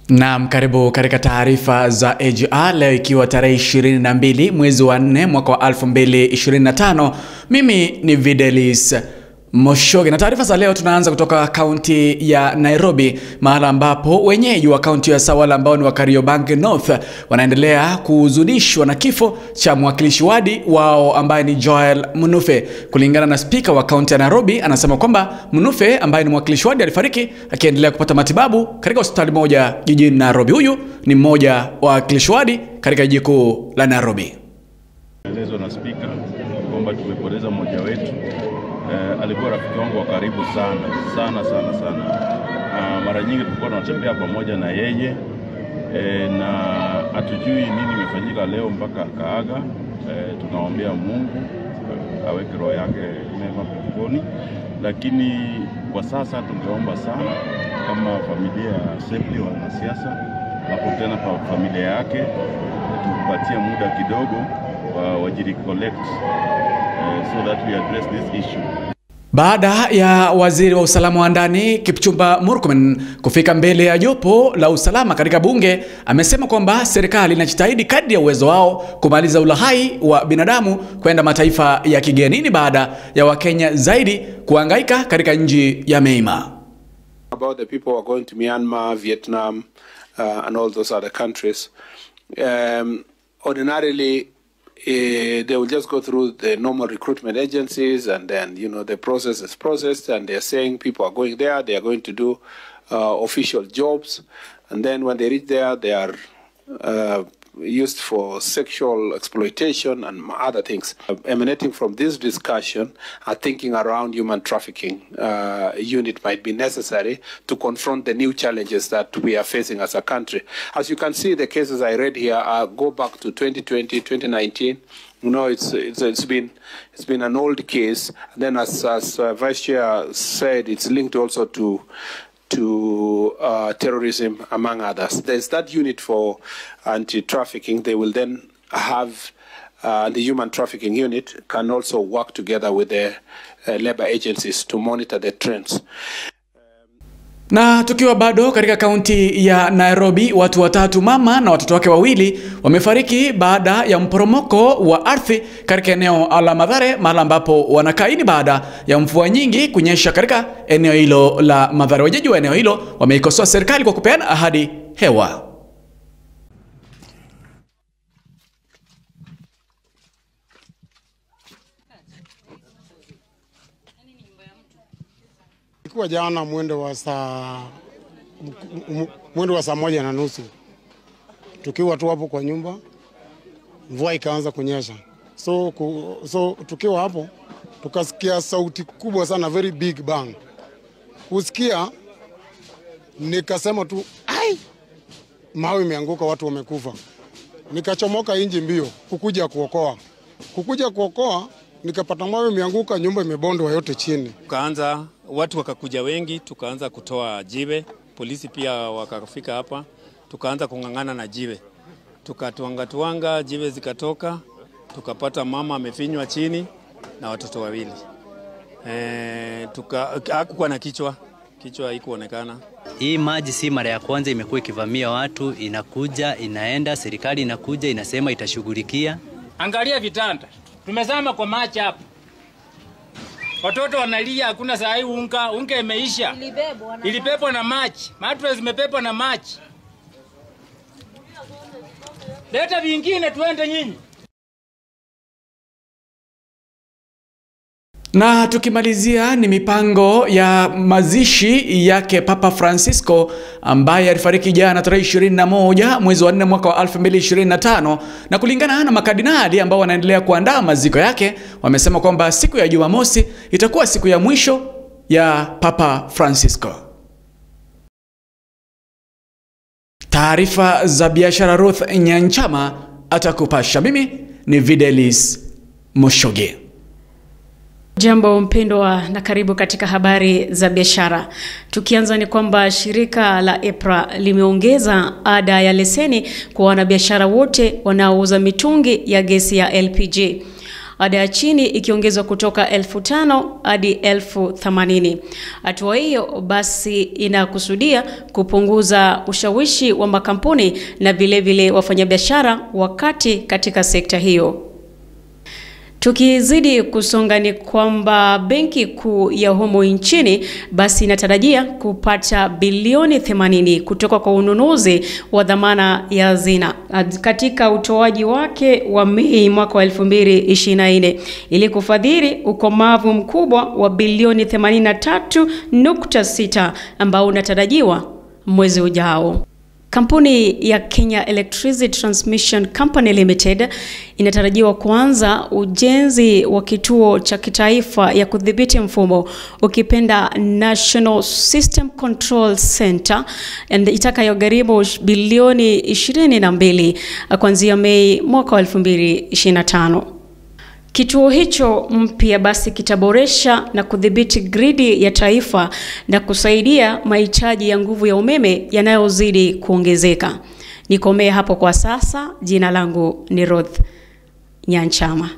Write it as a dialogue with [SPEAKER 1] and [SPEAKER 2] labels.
[SPEAKER 1] Naam, karibu katika taarifa za AGR leo ikiwa tarehe 22 mwezi wa 4 mwaka wa 2025. Mimi ni Videlis Moshoge na taarifa za leo tunaanza kutoka kaunti ya Nairobi, mahala ambapo wenyeji wa kaunti ya Sawala ambao ni wa Kariobangi North wanaendelea kuhuzunishwa na kifo cha mwakilishi wadi wao ambaye ni Joel Munufe. Kulingana na spika wa kaunti ya Nairobi, anasema kwamba Munufe ambaye ni mwakilishi wadi alifariki akiendelea kupata matibabu katika hospitali moja jijini Nairobi. Huyu ni mmoja wa wakilishi wadi katika jiji kuu la Nairobi.
[SPEAKER 2] Elezo na spika kwamba tumepoteza mmoja wetu. Alikuwa rafiki wangu wa karibu sana. Mara nyingi tulikuwa tunatembea pamoja na yeye, na hatujui nini imefanyika leo mpaka akaaga. Tunaombea Mungu aweke roho yake mema peponi, lakini kwa sasa tungeomba sana kama familia ya Assembly wa wanasiasa na tena kwa familia yake tupatie muda kidogo wajirecollect so that we address this issue.
[SPEAKER 1] Baada ya waziri wa usalama wa ndani Kipchumba Murkomen kufika mbele ya jopo la usalama katika bunge, amesema kwamba serikali inajitahidi kadri ya uwezo wao kumaliza ulahai wa binadamu kwenda mataifa ya kigenini baada ya Wakenya zaidi kuhangaika katika nchi ya Myanmar.
[SPEAKER 3] About the people who are going to Myanmar, Vietnam, and all those other countries, ordinarily they will just go through the normal recruitment agencies, and then the process is processed, and they are saying people are going there, they are going to do official jobs, and then when they reach there, they are used for sexual exploitation and other things. Emanating from this discussion, thinking around human trafficking unit might be necessary to confront the new challenges that we are facing as a country. As you can see, the cases I read here go back to 2020, 2019. It's been an old case. And then, as Vice Chair said, it's linked also to terrorism, among others. There's that unit for anti-trafficking. They will then have the human trafficking unit can also work together with the labor agencies to monitor the trends.
[SPEAKER 1] Na tukiwa bado katika kaunti ya Nairobi, watu watatu, mama na watoto wake wawili, wamefariki baada ya mporomoko wa ardhi katika eneo la Mathare, mahali ambapo wanakaini baada ya mvua nyingi kunyesha katika eneo hilo la Mathare. Wenyeji wa eneo hilo wameikosoa serikali kwa kupeana ahadi hewa.
[SPEAKER 4] Kwa jana mwendo wa saa 1:30 tukiwa tu hapo kwa nyumba, mvua ikaanza kunyesha. So tukiwa hapo tukasikia sauti kubwa sana, very big bang. Kusikia nikasema tu ai, mawe imeanguka, watu wamekufa. Nikachomoka nje mbio kukuja kuokoa, nikapata mawe imeanguka, nyumba imebondwa yote chini.
[SPEAKER 5] Watu wakakuja wengi, tukaanza kutoa jiwe, polisi pia wakafika hapa, tukaanza kungangana na jiwe. Tukatuanga jiwe zikatoka, tukapata mama amefinywa chini na watoto wawili. Hakukuwa na kichwa haikuonekana.
[SPEAKER 6] Hii maji si mara ya kwanza imekuwa ikivamia watu, inakuja, inaenda, serikali inakuja, inasema itashughulikia.
[SPEAKER 7] Angalia vitanda, tumezama kwa maji hapa. Watoto wanalia, hakuna saa hii unga imeisha. Ilibebwa na maji. Mattress imebebwa na maji. Leta vingine tuende nyinyi.
[SPEAKER 1] Na tukimalizia ni mipango ya mazishi yake Papa Francisco ambaye alifariki jana tarehe 21 mwezi wa 4 mwaka wa 2025, na kulingana na makardinali ambao wanaendelea kuandaa maziko yake, wamesema kwamba siku ya Jumamosi itakuwa siku ya mwisho ya Papa Francisco. Taarifa za biashara Ruth Nyanchama atakupasha. Mimi ni Videlis Moshoge.
[SPEAKER 8] Jambo mpendwa na karibu katika habari za biashara. Tukianza ni kwamba shirika la EPRA limeongeza ada ya leseni kwa wanabiashara wote wanaouza mitungi ya gesi ya LPG. ada ya chini ikiongezwa kutoka 5,000 hadi 80,000. Hatua hiyo basi inakusudia kupunguza ushawishi wa makampuni na vile wafanyabiashara wakati katika sekta hiyo. Tukizidi kusonga ni kwamba Benki Kuu ya humu nchini basi inatarajia kupata bilioni 80 kutoka kwa ununuzi wa dhamana ya hazina katika utoaji wake wa Mei mwaka wa 2024 ili kufadhili ukomavu mkubwa wa bilioni 83.6 ambao unatarajiwa mwezi ujao. Kampuni ya Kenya Electricity Transmission Company Limited inatarajiwa kuanza ujenzi wa kituo cha kitaifa ya kudhibiti mfumo, ukipenda National System Control Center, itakayogharimu bilioni 22 kuanzia Mei mwaka 2025. Kituo hicho mpya basi kitaboresha na kudhibiti gridi ya taifa na kusaidia mahitaji ya nguvu ya umeme yanayozidi kuongezeka. Nikomee hapo kwa sasa. Jina langu ni Ruth Nyanchama.